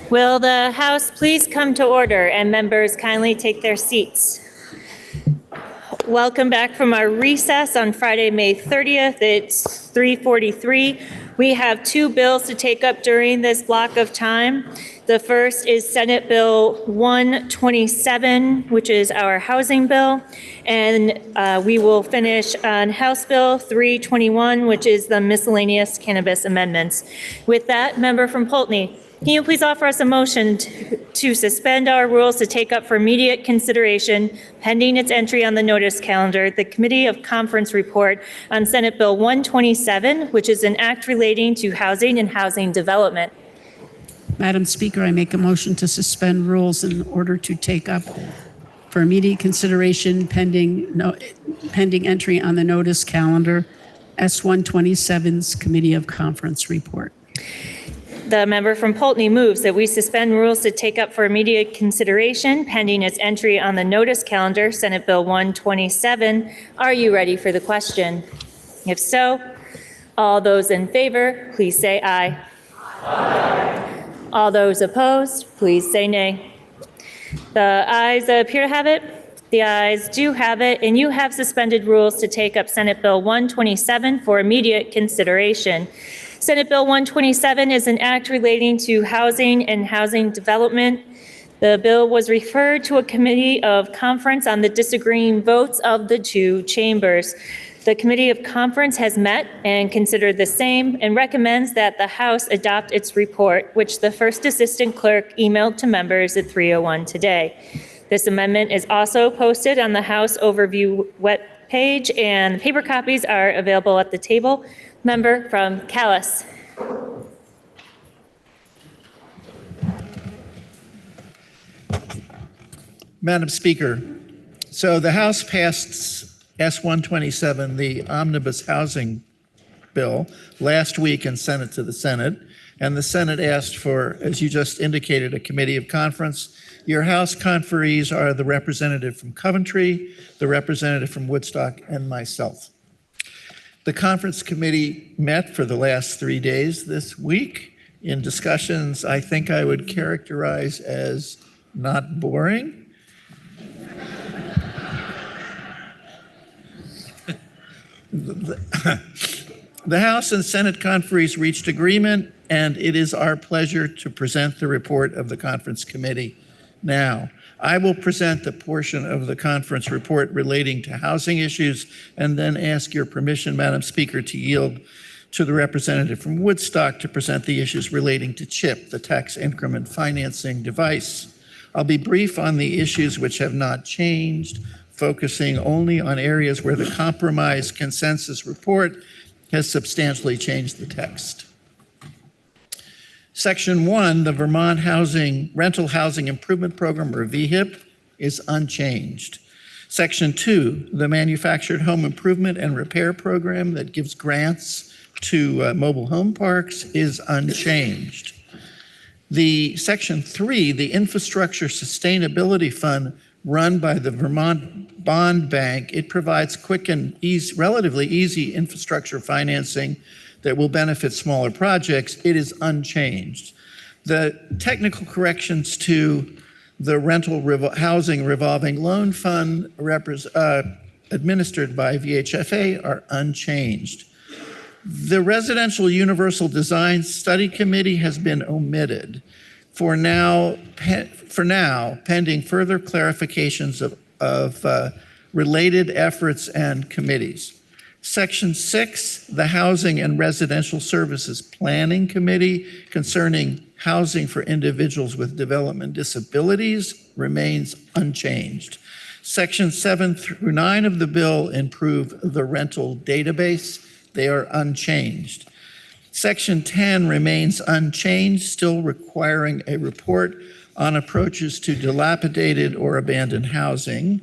Will the House please come to order and members kindly take their seats? Welcome back from our recess on Friday, May 30th. It's 3:43. We have two bills to take up during this block of time. The first is Senate Bill 127, which is our housing bill. And we will finish on House Bill 321, which is the miscellaneous cannabis amendments. With that, member from Poultney, can you please offer us a motion to suspend our rules to take up for immediate consideration, pending its entry on the notice calendar, the Committee of Conference report on Senate Bill 127, which is an act relating to housing and housing development? Madam Speaker, I make a motion to suspend rules in order to take up for immediate consideration, pending entry on the notice calendar, S-127's Committee of Conference report. The member from Poultney moves that we suspend rules to take up for immediate consideration, pending its entry on the notice calendar, Senate Bill 127. Are you ready for the question? If so, all those in favor, please say aye. Aye. All those opposed, please say nay. The ayes appear to have it. The ayes do have it, and you have suspended rules to take up Senate Bill 127 for immediate consideration. Senate Bill 127 is an act relating to housing and housing development. The bill was referred to a committee of conference on the disagreeing votes of the two chambers. The Committee of Conference has met and considered the same and recommends that the House adopt its report, which the First Assistant Clerk emailed to members at 3:01 today. This amendment is also posted on the House Overview web page, and paper copies are available at the table. Member from Calais. Madam Speaker, so the House passed S-127, the Omnibus Housing Bill, last week and sent it to the Senate. And the Senate asked for, as you just indicated, a committee of conference. Your House conferees are the representative from Coventry, the representative from Woodstock, and myself. The conference committee met for the last 3 days this week in discussions I think I would characterize as not boring. The House and Senate conferees reached agreement, and it is our pleasure to present the report of the conference committee now. I will present the portion of the conference report relating to housing issues and then ask your permission, Madam Speaker, to yield to the representative from Woodstock to present the issues relating to CHIP, the tax increment financing device. I'll be brief on the issues which have not changed, focusing only on areas where the compromise consensus report has substantially changed the text. Section 1, the Vermont Rental Housing Improvement Program, or VHIP, is unchanged. Section 2, the Manufactured Home Improvement and Repair Program that gives grants to mobile home parks, is unchanged. The Section 3, the Infrastructure Sustainability Fund run by the Vermont Bond Bank, it provides quick and relatively easy infrastructure financing that will benefit smaller projects. It is unchanged. The technical corrections to the Rental Housing Revolving Loan Fund administered by VHFA are unchanged. The Residential Universal Design Study Committee has been omitted for now, pending further clarifications of related efforts and committees. Section 6, the Housing and Residential Services Planning Committee concerning housing for individuals with development disabilities remains unchanged. Sections 7 through 9 of the bill improve the rental database. They are unchanged. Section 10 remains unchanged, still requiring a report on approaches to dilapidated or abandoned housing.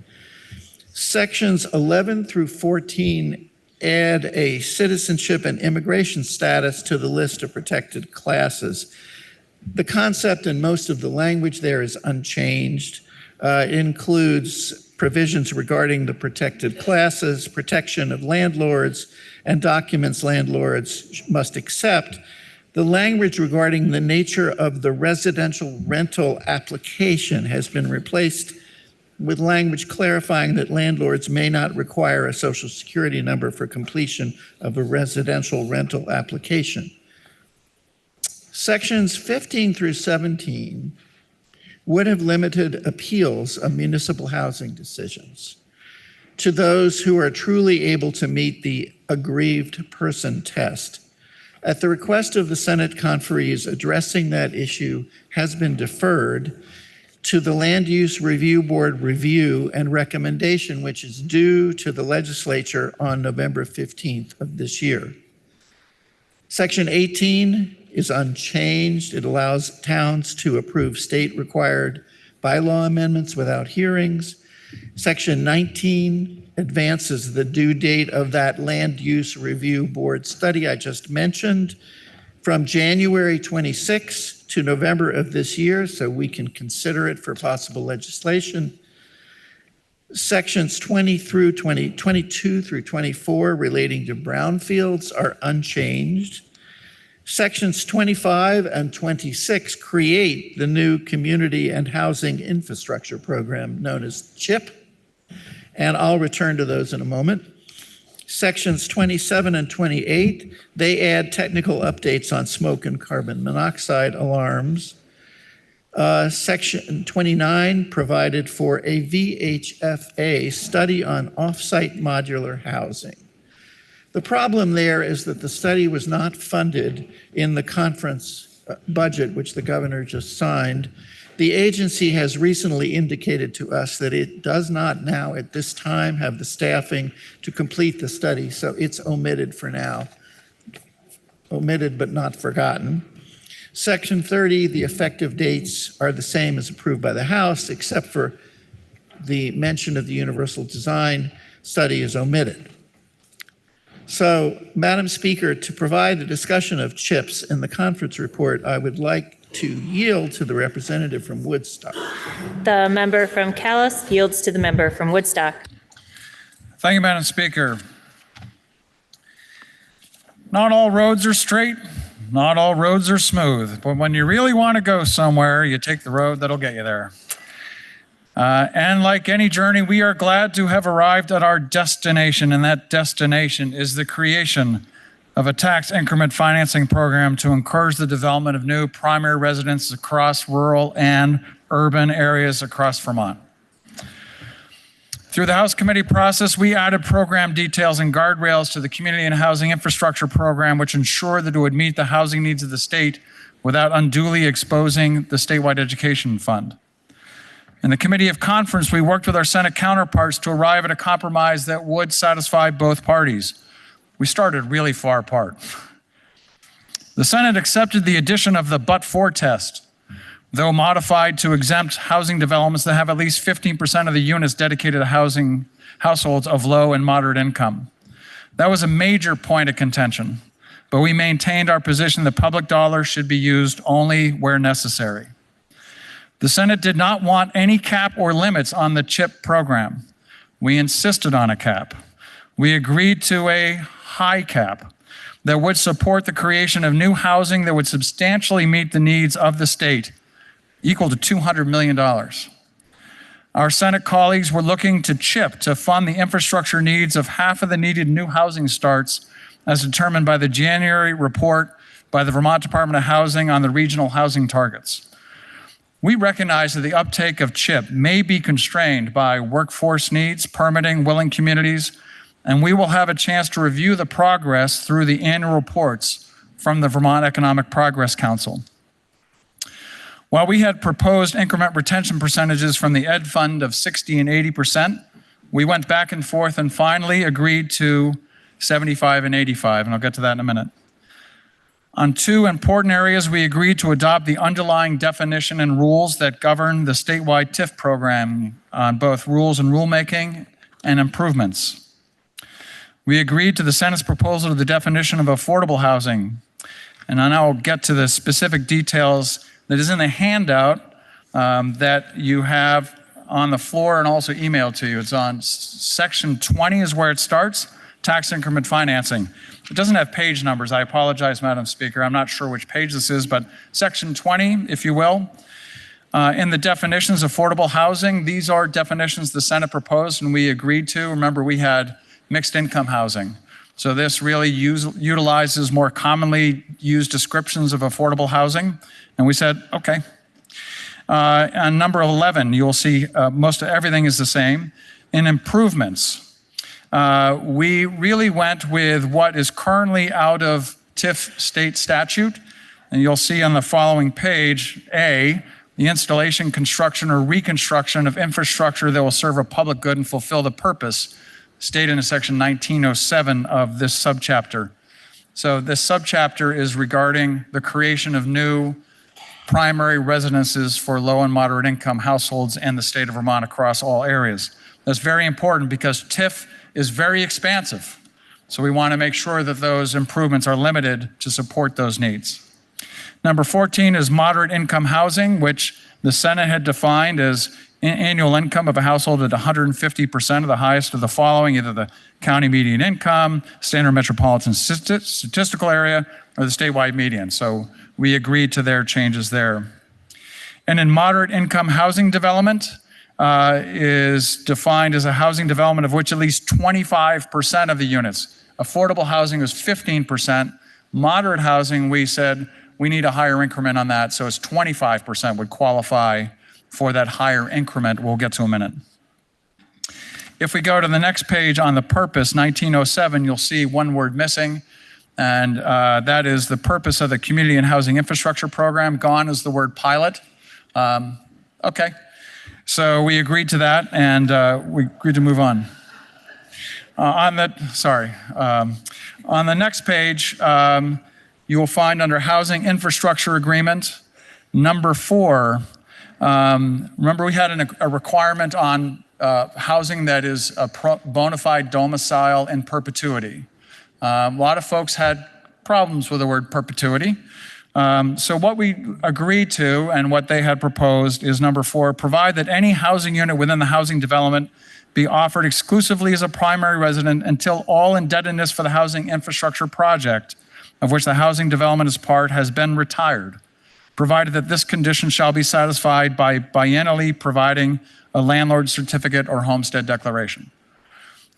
Sections 11 through 14 add a citizenship and immigration status to the list of protected classes. The concept and most of the language there is unchanged. It includes provisions regarding the protected classes, protection of landlords, and documents landlords must accept The language regarding the nature of the residential rental application has been replaced with language clarifying that landlords may not require a social security number for completion of a residential rental application. Sections 15 through 17 would have limited appeals of municipal housing decisions to those who are truly able to meet the aggrieved person test. At the request of the Senate conferees, addressing that issue has been deferred to the Land Use Review Board review and recommendation, which is due to the legislature on November 15th of this year. Section 18 is unchanged. It allows towns to approve state-required bylaw amendments without hearings. Section 19 advances the due date of that Land Use Review Board study I just mentioned from January 26 to November of this year, so we can consider it for possible legislation. Sections 22 through 24 relating to brownfields are unchanged. Sections 25 and 26 create the new Community and Housing Infrastructure Program known as CHIP, and I'll return to those in a moment. Sections 27 and 28, they add technical updates on smoke and carbon monoxide alarms. Section 29 provided for a VHFA study on off-site modular housing. The problem there is that the study was not funded in the conference budget, which the governor just signed. The agency has recently indicated to us that it does not now at this time have the staffing to complete the study, so it's omitted for now. Omitted but not forgotten. Section 30, the effective dates are the same as approved by the House, except for the mention of the universal design study is omitted. So, Madam Speaker, to provide the discussion of CHIPS in the conference report, I would like to yield to the representative from Woodstock. The member from Calais yields to the member from Woodstock. Thank you, Madam Speaker. Not all roads are straight, not all roads are smooth, but when you really want to go somewhere, you take the road that'll get you there. And like any journey, we are glad to have arrived at our destination, and that destination is the creation of a tax increment financing program to encourage the development of new primary residences across rural and urban areas across Vermont. Through the House committee process, we added program details and guardrails to the Community and Housing Infrastructure Program, which ensured that it would meet the housing needs of the state without unduly exposing the statewide education fund. In the Committee of Conference, we worked with our Senate counterparts to arrive at a compromise that would satisfy both parties. We started really far apart. The Senate accepted the addition of the but-for test, though modified to exempt housing developments that have at least 15% of the units dedicated to housing households of low and moderate income. That was a major point of contention, but we maintained our position that public dollars should be used only where necessary. The Senate did not want any cap or limits on the CHIP program. We insisted on a cap. We agreed to a high cap that would support the creation of new housing that would substantially meet the needs of the state, equal to $200 million. Our Senate colleagues were looking to CHIP to fund the infrastructure needs of half of the needed new housing starts as determined by the January report by the Vermont Department of Housing on the regional housing targets. We recognize that the uptake of CHIP may be constrained by workforce needs, permitting, willing communities, and we will have a chance to review the progress through the annual reports from the Vermont Economic Progress Council. While we had proposed increment retention percentages from the Ed Fund of 60 and 80%, we went back and forth and finally agreed to 75 and 85, and I'll get to that in a minute. On two important areas, we agreed to adopt the underlying definition and rules that govern the statewide TIF program on both rules and rulemaking and improvements. We agreed to the Senate's proposal to the definition of affordable housing, and I now will get to the specific details that is in the handout that you have on the floor and also emailed to you. It's on section 20 is where it starts, tax increment financing. It doesn't have page numbers. I apologize, Madam Speaker. I'm not sure which page this is, but section 20, if you will. In the definitions, affordable housing, these are definitions the Senate proposed and we agreed to. Remember, we had mixed income housing. So this really utilizes more commonly used descriptions of affordable housing. And we said, okay. On number 11, you'll see most of everything is the same. In improvements, we really went with what is currently out of TIF state statute. And you'll see on the following page, A, the installation, construction, or reconstruction of infrastructure that will serve a public good and fulfill the purpose stated in section 1907 of this subchapter. So this subchapter is regarding the creation of new primary residences for low and moderate income households in the state of Vermont across all areas. That's very important because TIF is very expansive. So we want to make sure that those improvements are limited to support those needs. Number 14 is moderate income housing, which the Senate had defined as annual income of a household at 150% of the highest of the following, either the county median income, standard metropolitan statistical area, or the statewide median. So we agreed to their changes there. And in moderate income housing development is defined as a housing development of which at least 25% of the units. Affordable housing is 15%. Moderate housing, we said, we need a higher increment on that, so it's 25% would qualify for that higher increment. We'll get to in a minute. If we go to the next page on the purpose, 1907, you'll see one word missing, and that is the purpose of the Community and Housing Infrastructure Program. Gone is the word pilot. Okay, so we agreed to that, and we agreed to move on. On the next page, you will find under Housing Infrastructure Agreement, number 4, remember we had a requirement on housing that is a bona fide domicile in perpetuity. A lot of folks had problems with the word perpetuity. So what we agreed to and what they had proposed is number 4, provide that any housing unit within the housing development be offered exclusively as a primary resident until all indebtedness for the housing infrastructure project of which the housing development is part has been retired, provided that this condition shall be satisfied by biennially providing a landlord certificate or homestead declaration.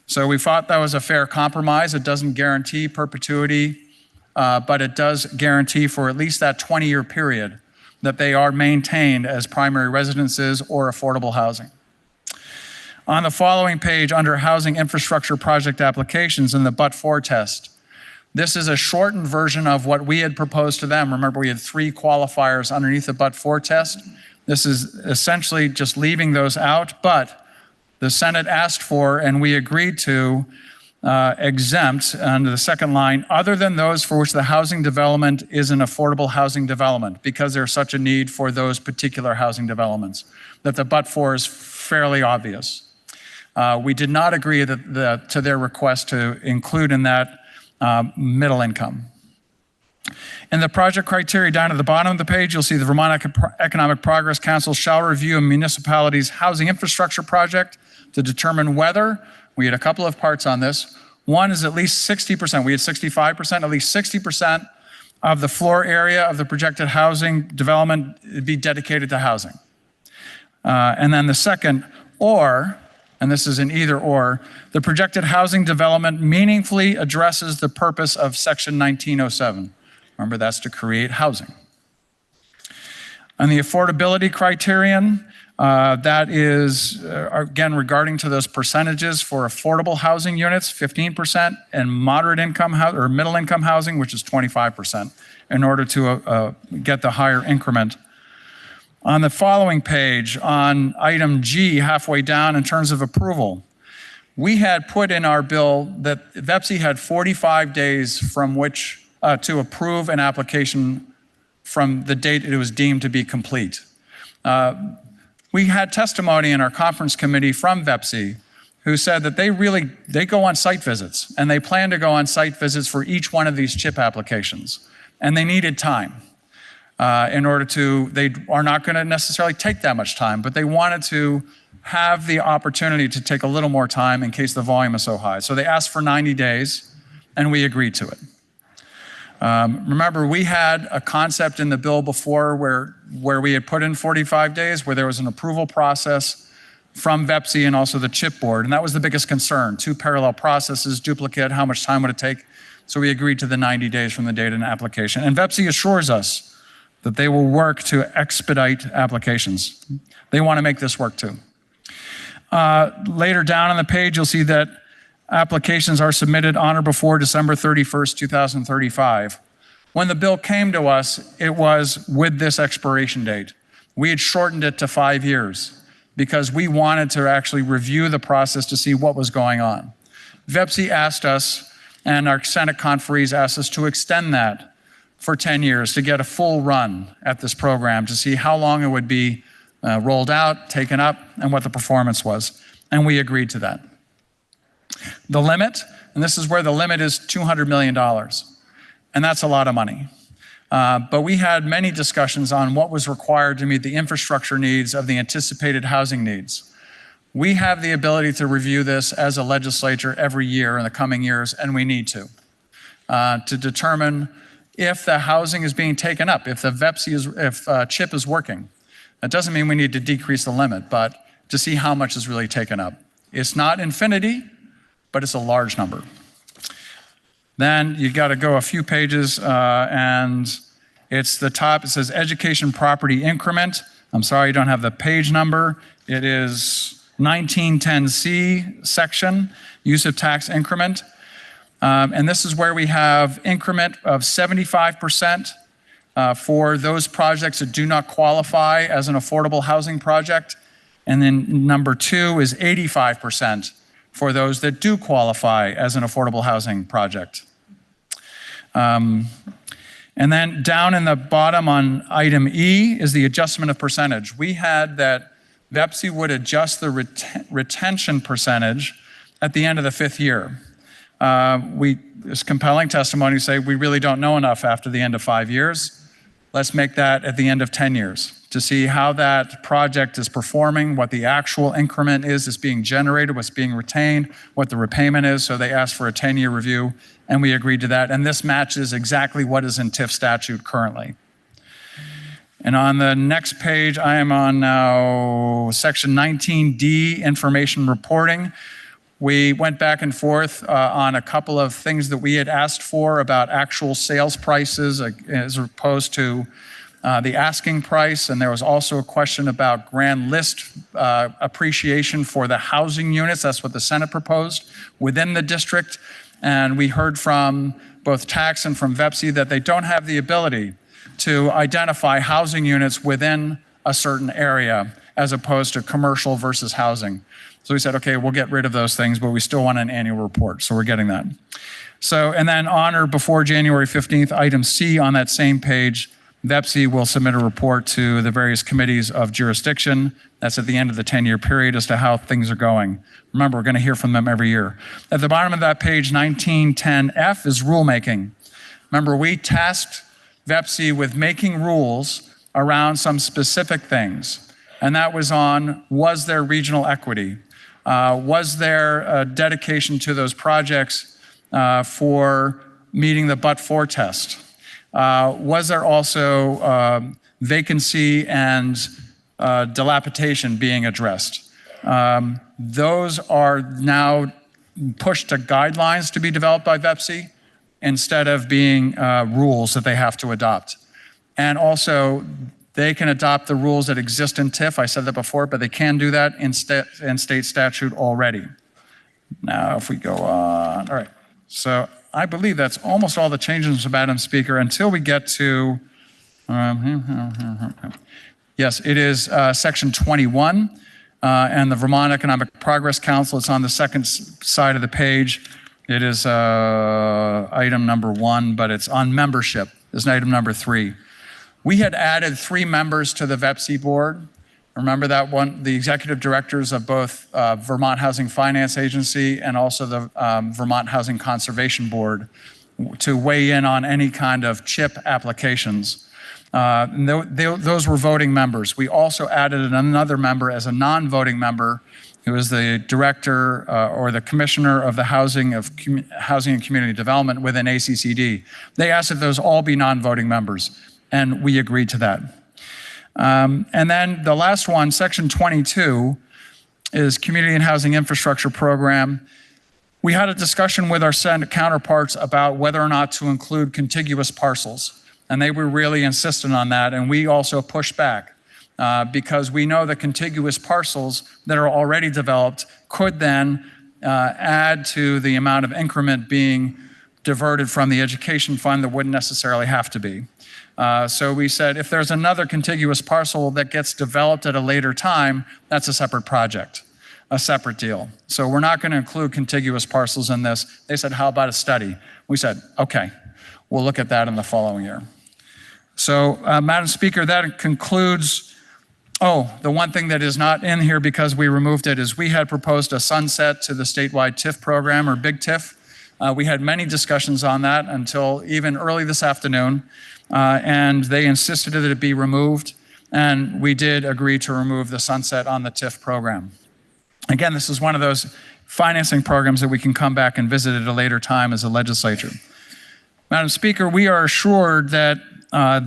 So we thought that was a fair compromise. It doesn't guarantee perpetuity, but it does guarantee for at least that 20-year period that they are maintained as primary residences or affordable housing. On the following page, under housing infrastructure project applications in the but-for test, this is a shortened version of what we had proposed to them. Remember, we had 3 qualifiers underneath the but-for test. This is essentially just leaving those out, but the Senate asked for, and we agreed to, exempt, under the second line, other than those for which the housing development is an affordable housing development, because there's such a need for those particular housing developments, that the but-for is fairly obvious. We did not agree to their request to include in that middle income. In the project criteria down at the bottom of the page, you'll see the Vermont Economic Progress Council shall review a municipality's housing infrastructure project to determine whether, we had a couple of parts on this, one is at least 60%, we had 65%, at least 60% of the floor area of the projected housing development be dedicated to housing. And then the second, or, and this is an either or, the projected housing development meaningfully addresses the purpose of section 1907. Remember, that's to create housing. On the affordability criterion, that is, again, regarding to those percentages for affordable housing units, 15%, and moderate income or middle income housing, which is 25%, in order to get the higher increment. On the following page, on item G, halfway down in terms of approval, we had put in our bill that VEPC had 45 days from which to approve an application from the date it was deemed to be complete. We had testimony in our conference committee from VEPC who said that they go on site visits, and they plan to go on site visits for each one of these CHIP applications, and they needed time. In order to, they are not going to necessarily take that much time, but they wanted to have the opportunity to take a little more time in case the volume is so high. So they asked for 90 days, and we agreed to it. Remember, we had a concept in the bill before where we had put in 45 days, where there was an approval process from VEPSI and also the CHIP board, and that was the biggest concern. 2 parallel processes, duplicate, how much time would it take? So we agreed to the 90 days from the date of application. And VEPSI assures us that they will work to expedite applications. They want to make this work too. Later down on the page, you'll see that applications are submitted on or before December 31st, 2035. When the bill came to us, it was with this expiration date. We had shortened it to 5 years because we wanted to actually review the process to see what was going on. VEPSI asked us, and our Senate conferees asked us to extend that for 10 years to get a full run at this program to see how long it would be rolled out, taken up, and what the performance was. And we agreed to that. The limit, and this is where the limit is $200 million. And that's a lot of money. But we had many discussions on what was required to meet the infrastructure needs of the anticipated housing needs. We have the ability to review this as a legislature every year in the coming years, and we need to determine if the housing is being taken up, if the if CHIP is working. That doesn't mean we need to decrease the limit, but to see how much is really taken up. It's not infinity, but it's a large number. Then you got to go a few pages, and it's the top. It says education property increment. I'm sorry, you don't have the page number. It is 1910C section, use of tax increment. And this is where we have increment of 75% for those projects that do not qualify as an affordable housing project. And then number 2 is 85% for those that do qualify as an affordable housing project. And then down in the bottom on item E is the adjustment of percentage. We had that VEPSI would adjust the retention percentage at the end of the 5th year. There's compelling testimony say we really don't know enough after the end of 5 years. Let's make that at the end of 10 years to see how that project is performing, what the actual increment is that's being generated, what's being retained, what the repayment is. So they asked for a 10-year review, and we agreed to that. And this matches exactly what is in TIF statute currently. And on the next page, I am on now section 19D, information reporting. We went back and forth on a couple of things that we had asked for about actual sales prices as opposed to the asking price. And there was also a question about grand list appreciation for the housing units. That's what the Senate proposed within the district. And we heard from both tax and from VEPSI that they don't have the ability to identify housing units within a certain area as opposed to commercial versus housing. So we said, okay, we'll get rid of those things, but we still want an annual report. So we're getting that. So, and then on or before January 15th, item C on that same page, VEPSI will submit a report to the various committees of jurisdiction. That's at the end of the 10-year period as to how things are going. Remember, we're going to hear from them every year. At the bottom of that page, 1910F is rulemaking. Remember, we tasked VEPSI with making rules around some specific things. And that was on, was there regional equity? Was there a dedication to those projects for meeting the but-for test? Was there also vacancy and dilapidation being addressed? Those are now pushed to guidelines to be developed by VEPSI instead of being rules that they have to adopt. And also, they can adopt the rules that exist in TIF. I said that before, but they can do that in state statute already. Now, if we go on, all right. So I believe that's almost all the changes, Madam Speaker, until we get to, yes, it is section 21 and the Vermont Economic Progress Council. It's on the second side of the page. It is item number 1, but it's on membership. It's item number 3. We had added 3 members to the VEPSI board. Remember that one, the executive directors of both Vermont Housing Finance Agency and also the Vermont Housing Conservation Board to weigh in on any kind of CHIP applications. Those were voting members. We also added another member as a non-voting member who is the director or the commissioner of the Housing and Community Development within ACCD. They asked that those all be non-voting members, and we agreed to that. And then the last one, section 22, is Community and Housing Infrastructure Program. We had a discussion with our Senate counterparts about whether or not to include contiguous parcels, and they were really insistent on that, and we also pushed back because we know that contiguous parcels that are already developed could then add to the amount of increment being diverted from the education fund that wouldn't necessarily have to be. So we said, if there's another contiguous parcel that gets developed at a later time, that's a separate project, a separate deal. So we're not going to include contiguous parcels in this. They said, how about a study? We said, okay, we'll look at that in the following year. So, Madam Speaker, that concludes. Oh, the one thing that is not in here because we removed it is we had proposed a sunset to the statewide TIF program, or Big TIF. We had many discussions on that until even early this afternoon. And they insisted that it be removed, and we did agree to remove the sunset on the TIF program. Again, this is one of those financing programs that we can come back and visit at a later time as a legislature. Madam Speaker, we are assured that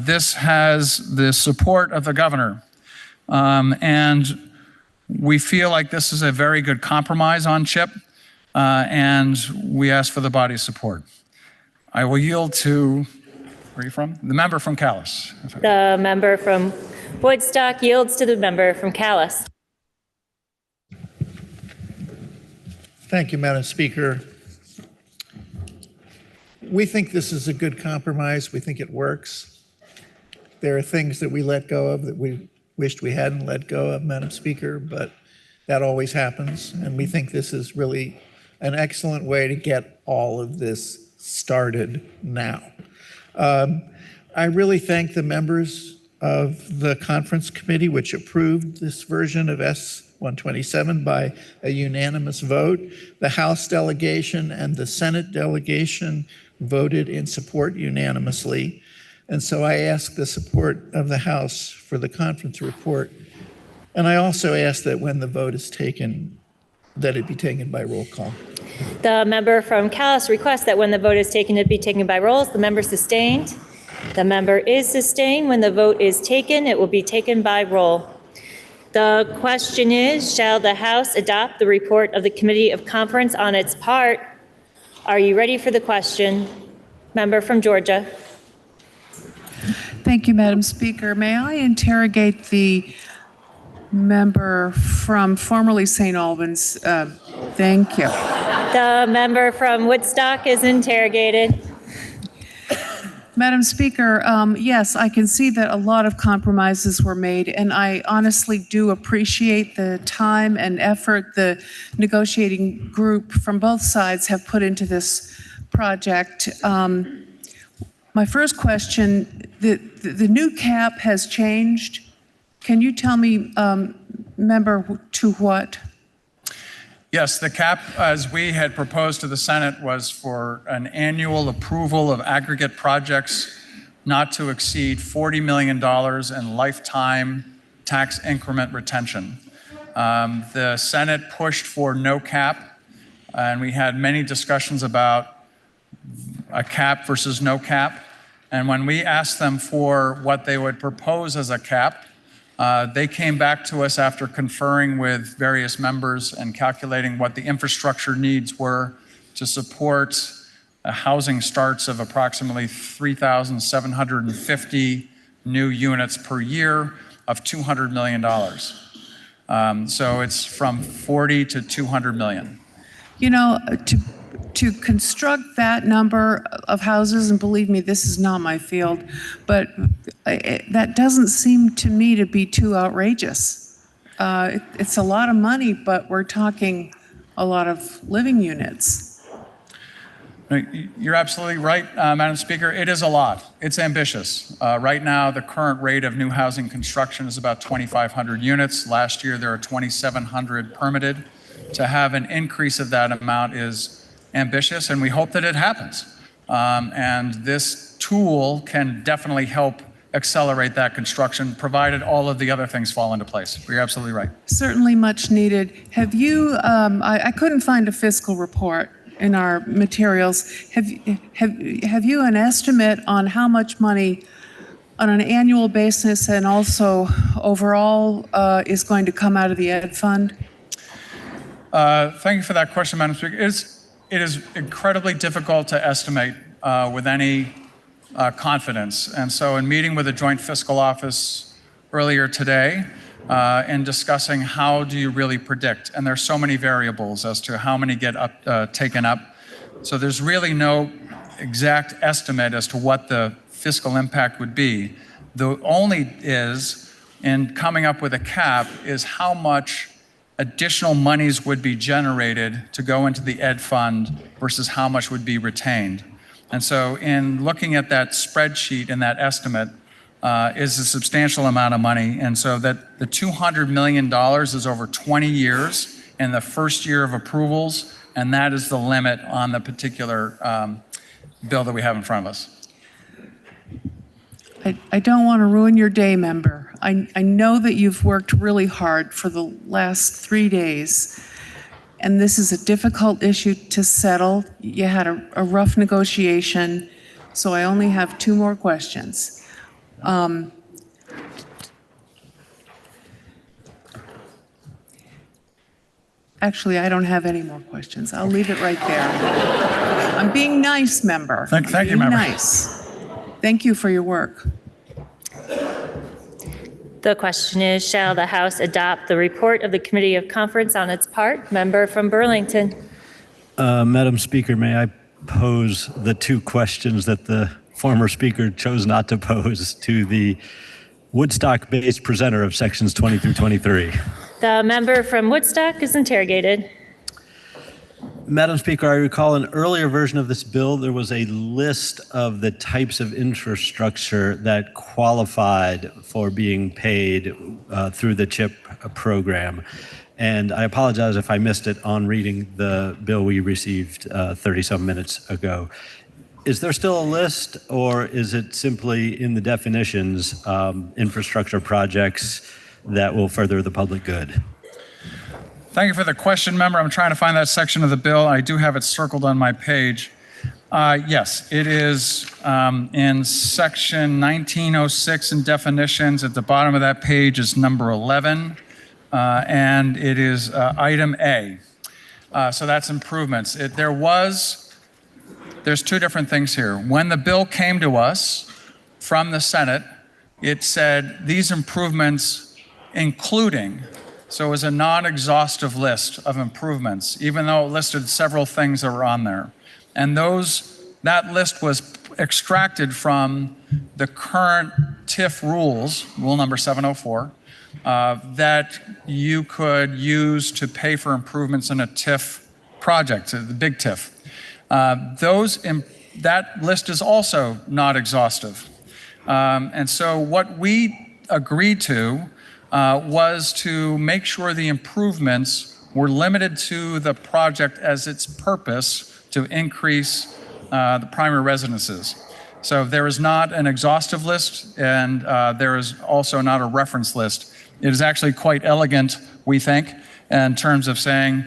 this has the support of the governor, and we feel like this is a very good compromise on CHIP, and we ask for the body's support. I will yield to where are you from? The member from Calais. The member from Woodstock yields to the member from Calais. Thank you, Madam Speaker. We think this is a good compromise. We think it works. There are things that we let go of that we wished we hadn't let go of, Madam Speaker, but that always happens. And we think this is really an excellent way to get all of this started now. I really thank the members of the conference committee, which approved this version of S-127 by a unanimous vote. The House delegation and the Senate delegation voted in support unanimously. And so I ask the support of the House for the conference report. And I also ask that when the vote is taken, that it be taken by roll call. The member from Calais requests that when the vote is taken, it be taken by rolls. The member sustained. The member is sustained. When the vote is taken, it will be taken by roll. The question is, shall the House adopt the report of the Committee of Conference on its part? Are you ready for the question? Member from Georgia. Thank you, Madam Speaker. May I interrogate the member from formerly St. Albans? Thank you. The member from Woodstock is interrogated. Madam Speaker, yes, I can see that a lot of compromises were made, and I honestly do appreciate the time and effort the negotiating group from both sides have put into this project. My first question, the new cap has changed. Can you tell me, member, to what? Yes, the cap, as we had proposed to the Senate, was for an annual approval of aggregate projects not to exceed $40 million in lifetime tax increment retention. The Senate pushed for no cap, and we had many discussions about a cap versus no cap. And when we asked them for what they would propose as a cap, they came back to us after conferring with various members and calculating what the infrastructure needs were to support housing starts of approximately 3,750 new units per year of $200 million. So it's from 40 to 200 million. You know, to construct that number of houses, and believe me, this is not my field, but that doesn't seem to me to be too outrageous. It's a lot of money, but we're talking a lot of living units. You're absolutely right, Madam Speaker. It is a lot. It's ambitious. Right now, the current rate of new housing construction is about 2,500 units. Last year, there are 2,700 permitted. To have an increase of that amount is ambitious, and we hope that it happens. And this tool can definitely help accelerate that construction, provided all of the other things fall into place. You're absolutely right. Certainly much needed. Have you, I couldn't find a fiscal report in our materials. Have you an estimate on how much money on an annual basis and also overall is going to come out of the Ed Fund? Thank you for that question, Madam Speaker. It is incredibly difficult to estimate with any confidence. And so in meeting with the Joint Fiscal Office earlier today and discussing how do you really predict, and there's so many variables as to how many get taken up. So there's really no exact estimate as to what the fiscal impact would be. The only is, in coming up with a cap, is how much additional monies would be generated to go into the Ed Fund versus how much would be retained. And so in looking at that spreadsheet and that estimate is a substantial amount of money. And so that the $200 million is over 20 years in the first year of approvals, and that is the limit on the particular bill that we have in front of us. I don't want to ruin your day, member. I know that you've worked really hard for the last 3 days, and this is a difficult issue to settle. You had a rough negotiation, so I only have 2 more questions. Actually, I don't have any more questions. I'll leave it right there. I'm being nice, member. Thank you, Being member. nice. Thank you for your work. The question is, shall the House adopt the report of the Committee of Conference on its part? Member from Burlington. Madam Speaker, may I pose the 2 questions that the former speaker chose not to pose to the Woodstock-based presenter of sections 20 through 23? The member from Woodstock is interrogated. Madam Speaker, I recall an earlier version of this bill, there was a list of the types of infrastructure that qualified for being paid through the CHIP program. And I apologize if I missed it on reading the bill we received 30-some minutes ago. Is there still a list, or is it simply in the definitions, infrastructure projects that will further the public good? Thank you for the question, member. I'm trying to find that section of the bill. I do have it circled on my page. Yes, it is in section 1906 in definitions. At the bottom of that page is number 11, and it is item A. So that's improvements. There's 2 different things here. When the bill came to us from the Senate, it said these improvements including. So it was a non-exhaustive list of improvements, even though it listed several things that were on there. And that list was extracted from the current TIF rules, rule number 704, that you could use to pay for improvements in a TIF project, the big TIF. That list is also not exhaustive. And so what we agreed to was to make sure the improvements were limited to the project as its purpose to increase the primary residences. So there is not an exhaustive list, and there is also not a reference list. It is actually quite elegant, we think, in terms of saying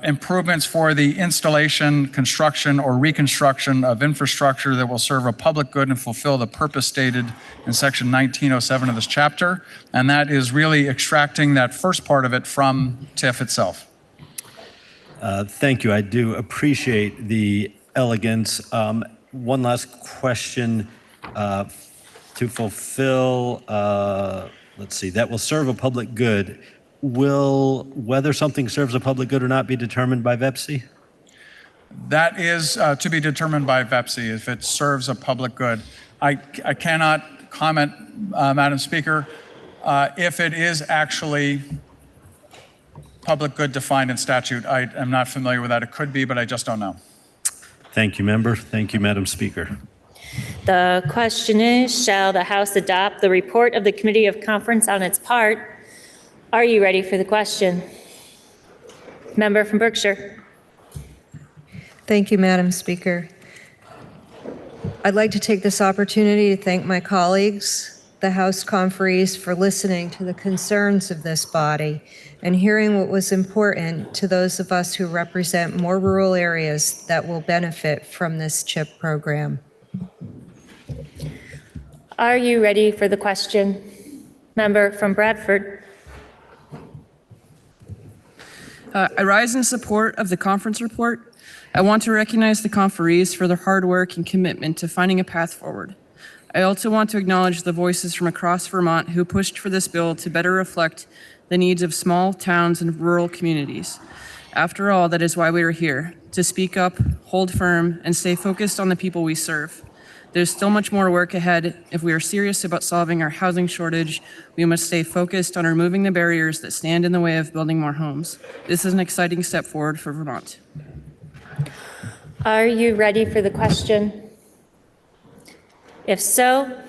improvements for the installation, construction, or reconstruction of infrastructure that will serve a public good and fulfill the purpose stated in section 1907 of this chapter. And that is really extracting that first part of it from TIF itself. Thank you. I do appreciate the elegance. One last question to fulfill, let's see, that will serve a public good. Will whether something serves a public good or not be determined by VEPSI? That is to be determined by VEPSI if it serves a public good. I cannot comment, Madam Speaker, if it is actually public good defined in statute. I am not familiar with that. It could be, but I just don't know. Thank you, member. Thank you, Madam Speaker. The question is, shall the House adopt the report of the Committee of Conference on its part? Are you ready for the question? Member from Berkshire. Thank you, Madam Speaker. I'd like to take this opportunity to thank my colleagues, the House conferees, for listening to the concerns of this body and hearing what was important to those of us who represent more rural areas that will benefit from this CHIP program. Are you ready for the question? Member from Bradford. I rise in support of the conference report. I want to recognize the conferees for their hard work and commitment to finding a path forward. I also want to acknowledge the voices from across Vermont who pushed for this bill to better reflect the needs of small towns and rural communities. After all, that is why we are here, to speak up, hold firm, and stay focused on the people we serve. There's still much more work ahead. If we are serious about solving our housing shortage, we must stay focused on removing the barriers that stand in the way of building more homes. This is an exciting step forward for Vermont. Are you ready for the question? If so,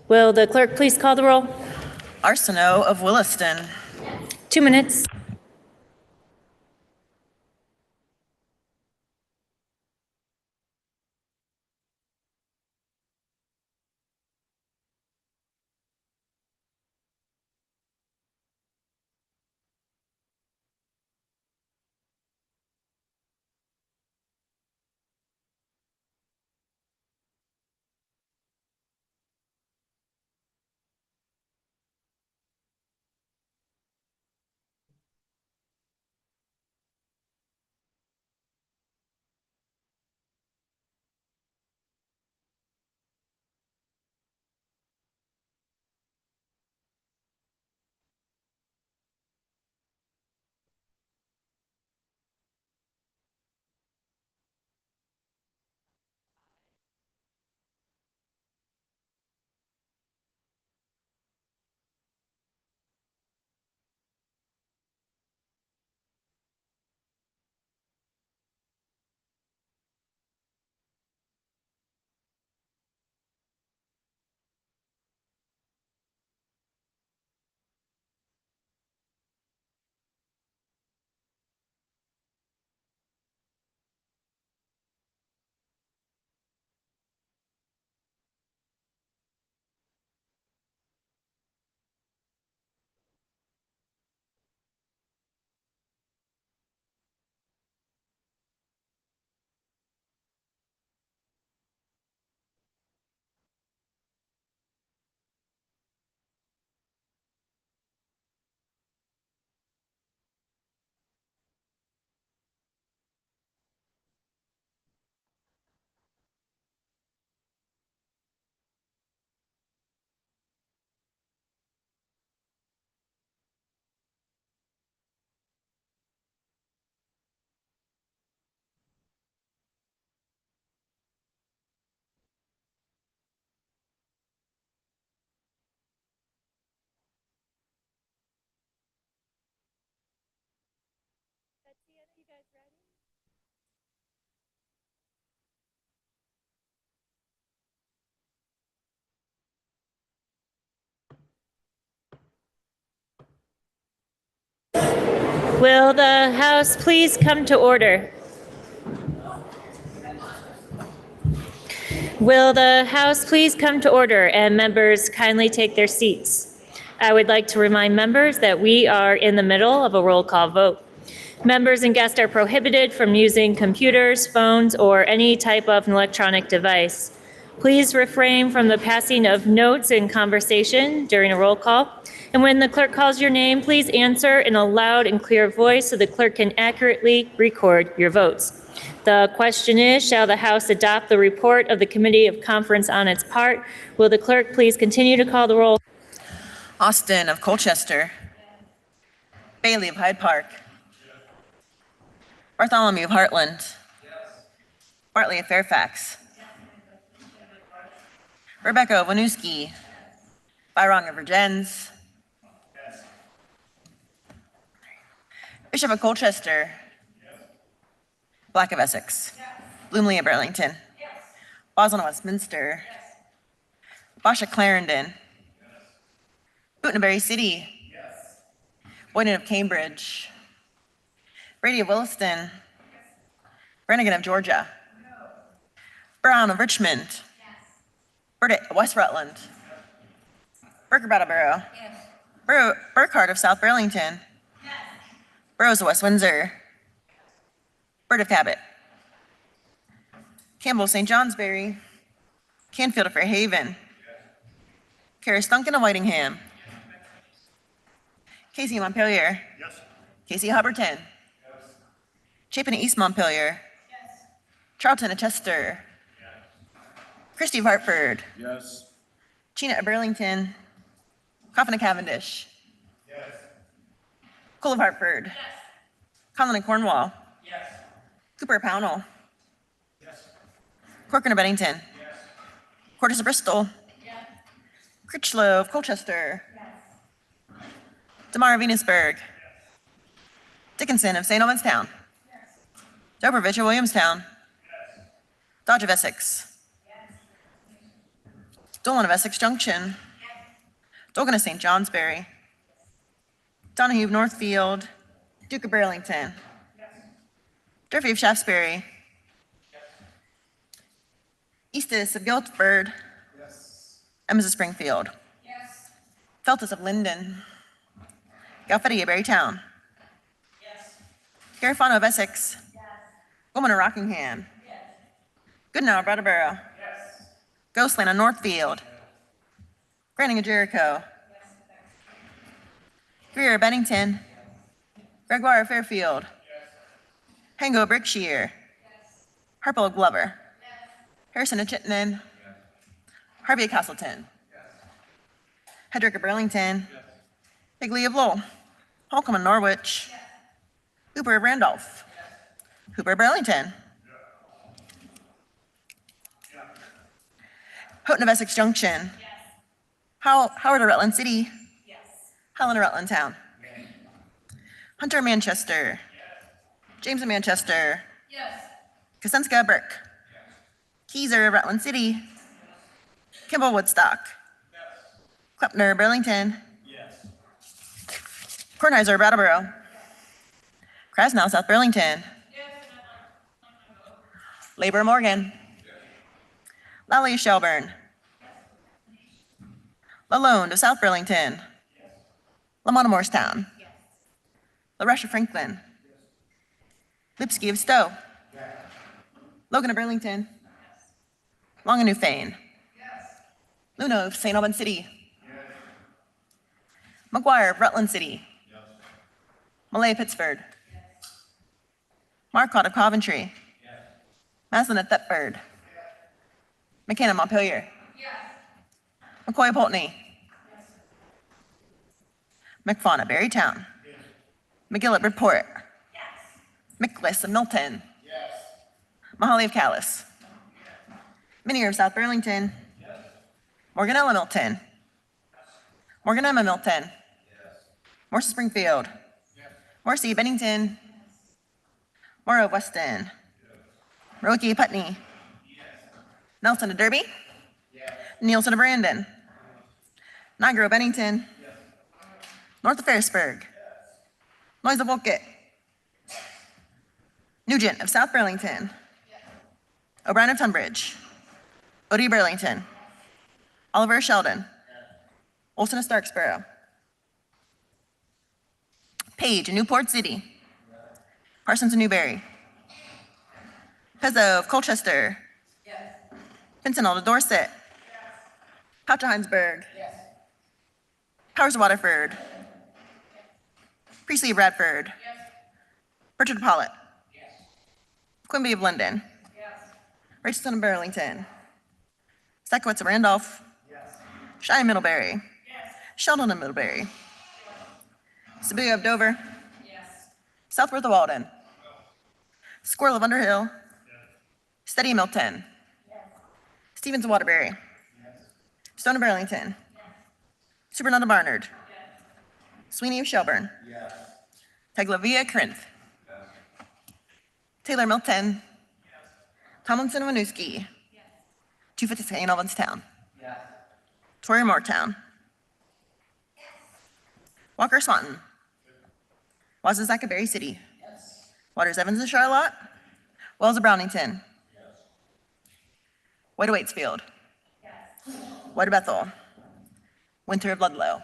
will the clerk please call the roll? Arsenault of Williston. 2 minutes. Will the House please come to order? Will the House please come to order and members kindly take their seats? I would like to remind members that we are in the middle of a roll call vote. Members and guests are prohibited from using computers, phones, or any type of electronic device. Please refrain from the passing of notes and conversation during a roll call. And when the clerk calls your name, please answer in a loud and clear voice so the clerk can accurately record your votes. The question is, shall the House adopt the report of the Committee of Conference on its part? Will the clerk please continue to call the roll? Austin of Colchester. Bailey of Hyde Park. Bartholomew of Heartland. Bartley of Fairfax. Rebecca of Winooski. Byrong of Virgins. Bishop of Colchester. Black of Essex. Bloomley of Burlington. Boswell of Westminster. Bosch of Clarendon. Boonton of Berry City. Boyden of Cambridge. Brady of Williston. Brannigan of Georgia. Brown of Richmond. Burdett of West Rutland. Burker Brattleboro. Burkhart of South Burlington. Burrows of West Windsor. Byrd of Cabot. Campbell St. Johnsbury. Canfield of Fairhaven. Karis Duncan of Whitingham. Casey Montpelier. Casey Hubbardton. Chapin of East Montpelier. Charlton of Chester. Christie of Hartford. Chena of Burlington. Coffin of Cavendish. Cole of Hartford. Conlon of Cornwall. Cooper of Pownell. Corcoran of Bennington. Cordes of Bristol. Critchlow of Colchester. DeMar of Venusburg. Dickinson of St. Albans Town. Dobrovich of Williamstown. Dodge of Essex. Dolan of Essex Junction. Dolgan of St. Johnsbury. Donahue of Northfield. Duke of Burlington. Durfee of Shaftesbury. Eastus of Guilford. Emmas of Springfield. Feltus of Linden. Galfetti of Berrytown. Garifano of Essex. Woolman of Rockingham. Goodnow of Brattleboro. Ghostland of Northfield. Granting of Jericho. Greer of Bennington. Gregoire of Fairfield. Hango of Berkshire. Harple of Glover. Harrison of Chittenden. Harvey of Castleton. Hedrick of Burlington. Higley of Lowell. Holcomb of Norwich. Hooper of Randolph. Hooper of Burlington. Houghton of Essex Junction. Howard of Rutland City. Helen of Rutland Town. Hunter of Manchester. James of Manchester. Kosenska of Burke. Keyser of Rutland City. Kimball Woodstock. Klepner of Burlington. Kornheiser of Brattleboro. Krasnow, South Burlington. Labor of Morgan. Lally of Shelburne. Lalonde of South Burlington. Lamont of Morristown. LaRush of Franklin. Lipsky of Stowe. Logan of Burlington. Long of Newfane. Luna of St. Albans City. McGuire of Rutland City. Malay of Pittsford. Marcotte of Coventry. Maslin of Thetford. McCann of Montpelier. McCoy of Pulteney. McFawn of Berrytown. McGill of Bridport. McLiss of Milton. Mahaly of Calais. Minier of South Burlington. Morganella Milton. Morgan Emma Milton. Morse of Springfield. Morrissey of Bennington. Morrow of Weston. Roki of Putney. Nelson of Derby. Nielsen of Brandon. Nigro of Bennington. North of Ferrisburg. Noyes of Wolcott. Nugent of South Burlington. O'Brien of Tunbridge. Odie Burlington. Oliver of Sheldon. Olson of Starksboro. Page of Newport City. Parsons of Newberry. Pezzo of Colchester. Pincenel of Dorset. Pouch of Heinsberg. Powers of Waterford. Priestley of Bradford. Pritchard of Pollitt. Quimby of London. Richardson of Burlington. Sakowitz of Randolph. Shy of Middlebury. Sheldon of Middlebury. Sibilia of Dover. Southworth of Walden. Squirrel of Underhill. Steady of Milton. Stevens of Waterbury. Stone of Burlington. Supernut of Barnard. Sweeney of Shelburne. Taglavia of Corinth. Taylor Milton. Tomlinson of Winooski. 250 St. Albans Town. Tory Moortown. Walker Swanton. Wazazaka of Berry City. Waters Evans of Charlotte. Wells of Brownington. White Waitsfield. White Bethel. Winter of Ludlow.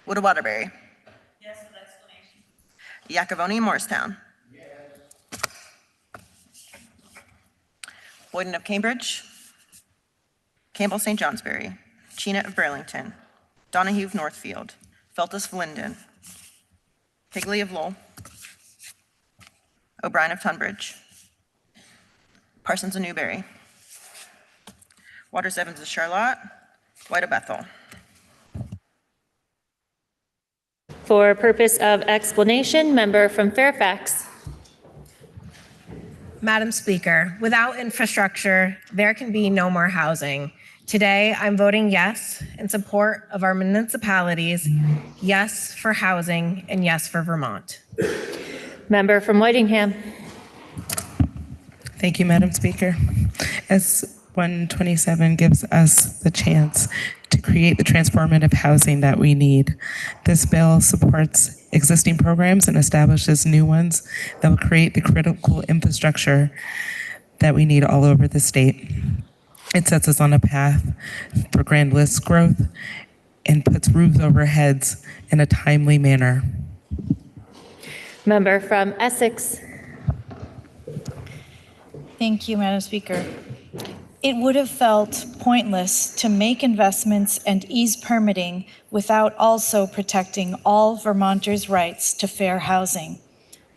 Wood of Waterbury. Yes, with explanation. Yakavoni, Morristown. Boyden of Cambridge. Campbell St. Johnsbury. Chena of Burlington. Donahue of Northfield. Feltus of Linden. Higley of Lowell. O'Brien of Tunbridge. Parsons of Newberry. Waters Evans of Charlotte. White of Bethel. For purpose of explanation, member from Fairfax. Madam Speaker, without infrastructure, there can be no more housing. Today, I'm voting yes in support of our municipalities, yes for housing, and yes for Vermont. Member from Whitingham. Thank you, Madam Speaker. S-127 gives us the chance to create the transformative housing that we need. This bill supports existing programs and establishes new ones that will create the critical infrastructure that we need all over the state. It sets us on a path for grand list growth and puts roofs over heads in a timely manner. Member from Essex. Thank you, Madam Speaker. It would have felt pointless to make investments and ease permitting without also protecting all Vermonters' rights to fair housing.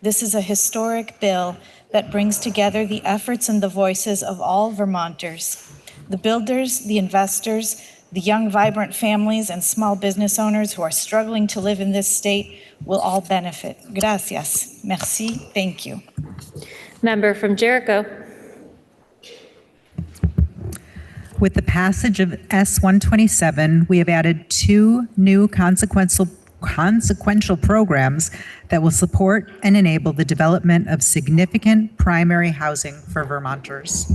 This is a historic bill that brings together the efforts and the voices of all Vermonters. The builders, the investors, the young, vibrant families and small business owners who are struggling to live in this state will all benefit. Gracias. Merci. Thank you. Member from Jericho. With the passage of S-127, we have added 2 new consequential programs that will support and enable the development of significant primary housing for Vermonters.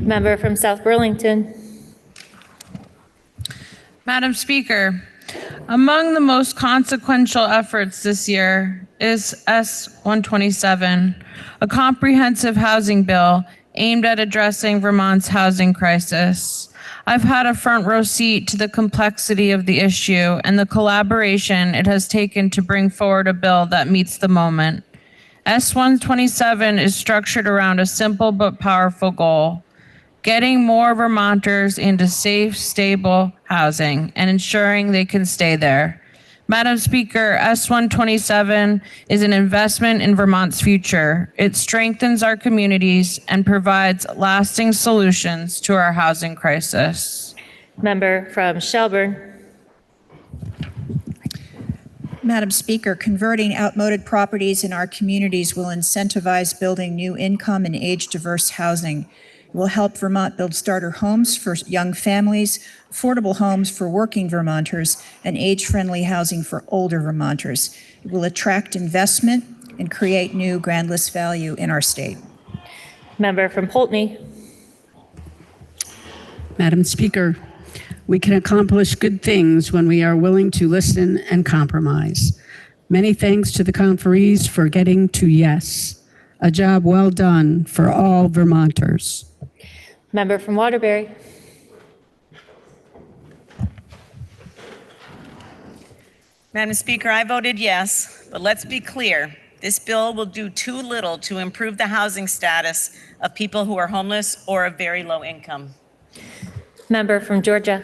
Member from South Burlington. Madam Speaker, among the most consequential efforts this year is S-127, a comprehensive housing bill aimed at addressing Vermont's housing crisis. I've had a front row seat to the complexity of the issue and the collaboration it has taken to bring forward a bill that meets the moment. S-127 is structured around a simple but powerful goal: getting more Vermonters into safe, stable housing and ensuring they can stay there. Madam Speaker, S-127 is an investment in Vermont's future. It strengthens our communities and provides lasting solutions to our housing crisis. Member from Shelburne. Madam Speaker, converting outmoded properties in our communities will incentivize building new income and age-diverse housing. It will help Vermont build starter homes for young families, affordable homes for working Vermonters, and age-friendly housing for older Vermonters. It will attract investment and create new grand list value in our state. Member from Poultney. Madam Speaker, we can accomplish good things when we are willing to listen and compromise. Many thanks to the conferees for getting to yes. A job well done for all Vermonters. Member from Waterbury. Madam Speaker, I voted yes, but let's be clear. This bill will do too little to improve the housing status of people who are homeless or of very low income. Member from Georgia.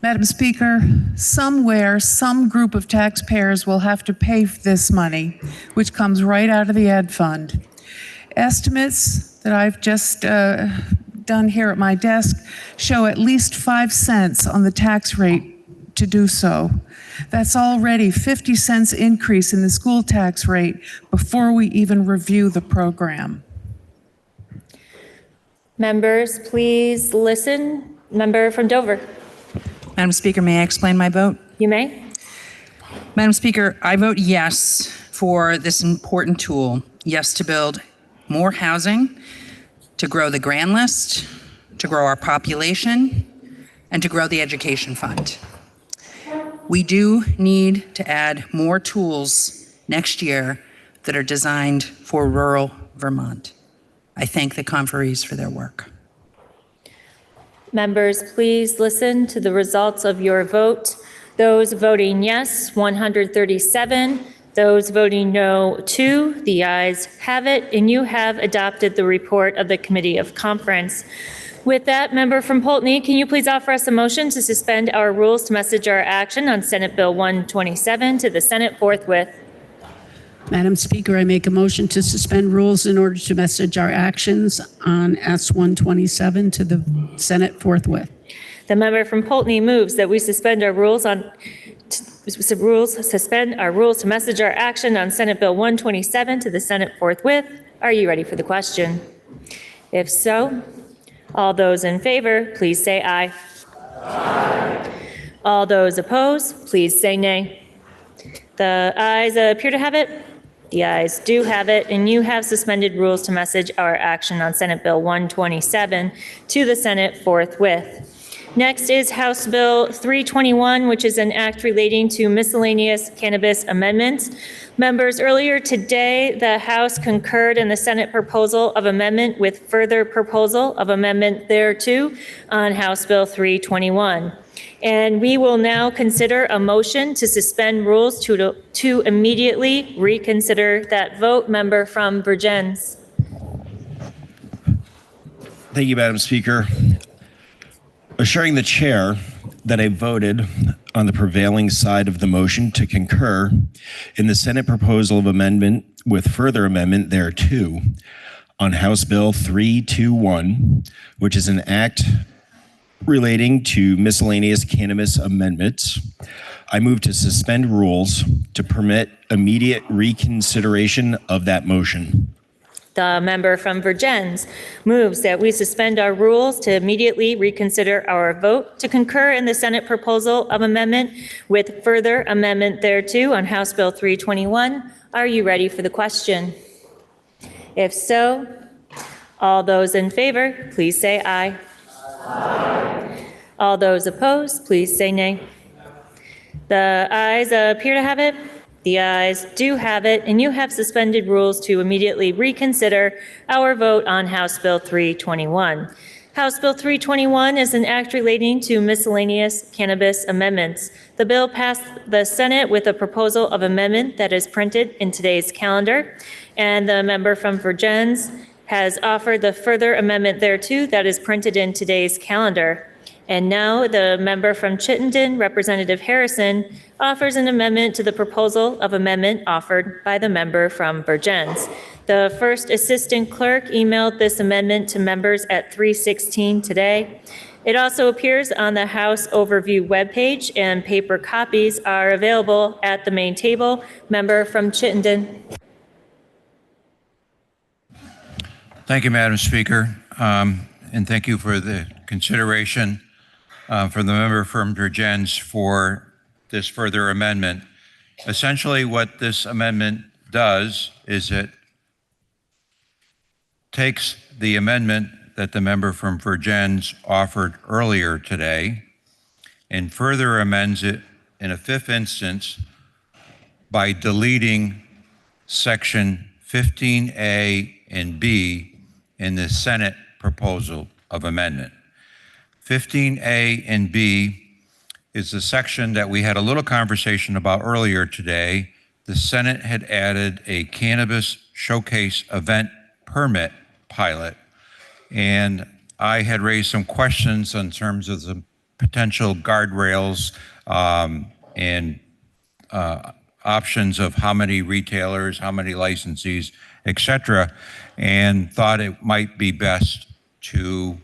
Madam Speaker, somewhere, some group of taxpayers will have to pay for this money, which comes right out of the Ed Fund. Estimates that I've just done here at my desk show at least 5 cents on the tax rate to do so. That's already 50 cents increase in the school tax rate before we even review the program. Members, please listen. Member from Dover. Madam Speaker, may I explain my vote? You may. Madam Speaker, I vote yes for this important tool. Yes to build more housing, to grow the grand list, to grow our population, and to grow the education fund. We do need to add more tools next year that are designed for rural Vermont. I thank the conferees for their work. Members, please listen to the results of your vote. Those voting yes, 137. Those voting no, 2. The ayes have it, and you have adopted the report of the Committee of Conference. With that, member from Poultney, can you please offer us a motion to suspend our rules to message our action on Senate Bill 127 to the Senate forthwith? Madam Speaker, I make a motion to suspend rules in order to message our actions on S-127 to the Senate forthwith. The member from Poultney moves that we suspend our rules to message our action on Senate Bill 127 to the Senate forthwith. Are you ready for the question? If so, all those in favor, please say aye. Aye. All those opposed, please say nay. The ayes appear to have it. The ayes do have it, and you have suspended rules to message our action on Senate Bill 127 to the Senate forthwith. Next is House Bill 321, which is an act relating to miscellaneous cannabis amendments. Members, earlier today, the House concurred in the Senate proposal of amendment with further proposal of amendment thereto on House Bill 321. And we will now consider a motion to suspend rules to immediately reconsider that vote. Member from Vergennes. Thank you, Madam Speaker. Assuring the chair that I voted on the prevailing side of the motion to concur in the Senate proposal of amendment with further amendment thereto on House Bill 321, which is an act relating to miscellaneous cannabis amendments. I move to suspend rules to permit immediate reconsideration of that motion. The member from Vergennes moves that we suspend our rules to immediately reconsider our vote to concur in the Senate proposal of amendment with further amendment thereto on House Bill 321. Are you ready for the question? If so, all those in favor, please say aye. Aye. All those opposed, please say nay. The ayes appear to have it. The ayes do have it, and you have suspended rules to immediately reconsider our vote on House Bill 321. House Bill 321 is an act relating to miscellaneous cannabis amendments. The bill passed the Senate with a proposal of amendment that is printed in today's calendar, and the member from Vergennes has offered the further amendment thereto that is printed in today's calendar. And now the member from Chittenden, Representative Harrison, offers an amendment to the proposal of amendment offered by the member from Vergennes. The first assistant clerk emailed this amendment to members at 3:16 today. It also appears on the House Overview webpage, and paper copies are available at the main table. Member from Chittenden. Thank you, Madam Speaker, and thank you for the consideration for the member from Vergennes for this further amendment. Essentially, what this amendment does is it takes the amendment that the member from Vergennes offered earlier today and further amends it in a fifth instance by deleting section 15A and B in the Senate proposal of amendment. 15A and B is the section that we had a little conversation about earlier today. The Senate had added a cannabis showcase event permit pilot, and I had raised some questions in terms of the potential guardrails and options of how many retailers, how many licensees, et cetera, and thought it might be best to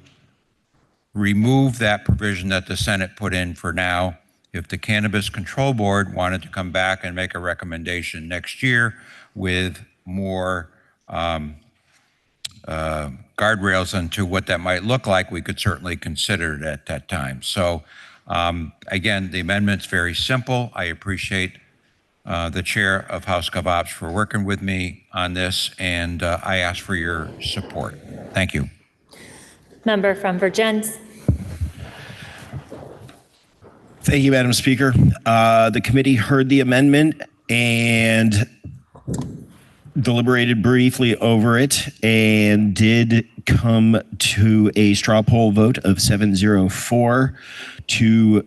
remove that provision that the Senate put in for now. If the Cannabis Control Board wanted to come back and make a recommendation next year with more guardrails into what that might look like, we could certainly consider it at that time. So again, the amendment's very simple. I appreciate the chair of House Gov Ops for working with me on this, and I ask for your support. Thank you. Member from Vergennes. Thank you, Madam Speaker. The committee heard the amendment and deliberated briefly over it and did come to a straw poll vote of 704 to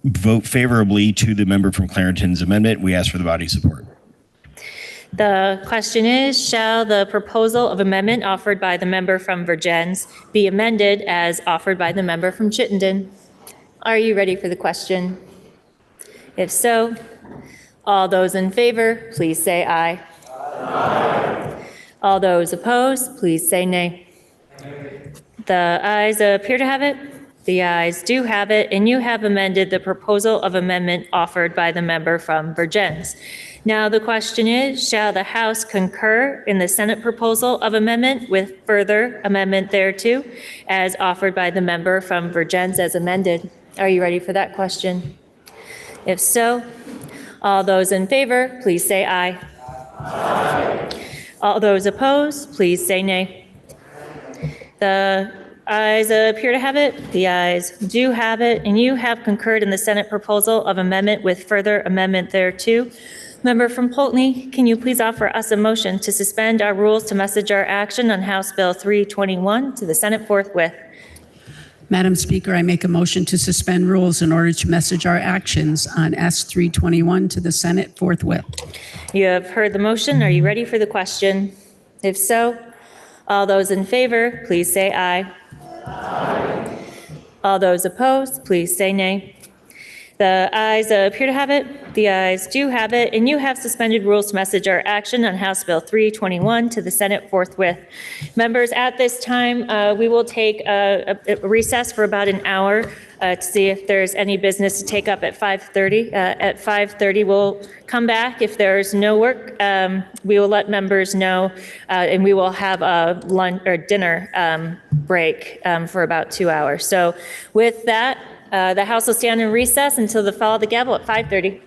vote favorably to the member from Clarington's amendment. We ask for the body's support. The question is, shall the proposal of amendment offered by the member from Vergennes be amended as offered by the member from Chittenden? Are you ready for the question? If so, all those in favor, please say aye. All those opposed, please say nay. The ayes appear to have it. The ayes do have it, and you have amended the proposal of amendment offered by the member from Vergennes. Now the question is, shall the House concur in the Senate proposal of amendment with further amendment thereto as offered by the member from Vergennes as amended? Are you ready for that question? If so, all those in favor, please say aye. All those opposed, please say nay. The ayes appear to have it. The ayes do have it, and you have concurred in the Senate proposal of amendment with further amendment thereto. Member from Poultney, can you please offer us a motion to suspend our rules to message our action on House Bill 321 to the Senate forthwith? Madam Speaker, I make a motion to suspend rules in order to message our actions on S 321 to the Senate forthwith. You have heard the motion. Are you ready for the question? If so, all those in favor, please say aye. All those opposed, please say nay. The ayes appear to have it. The ayes do have it, and you have suspended rules to message our action on House Bill 321 to the Senate forthwith. Members, at this time, we will take a recess for about an hour to see if there's any business to take up at 5:30. At 5:30, we'll come back. If there's no work, we will let members know, and we will have a lunch or dinner break for about 2 hours. So with that, the House will stand in recess until the fall of the gavel at 5:30.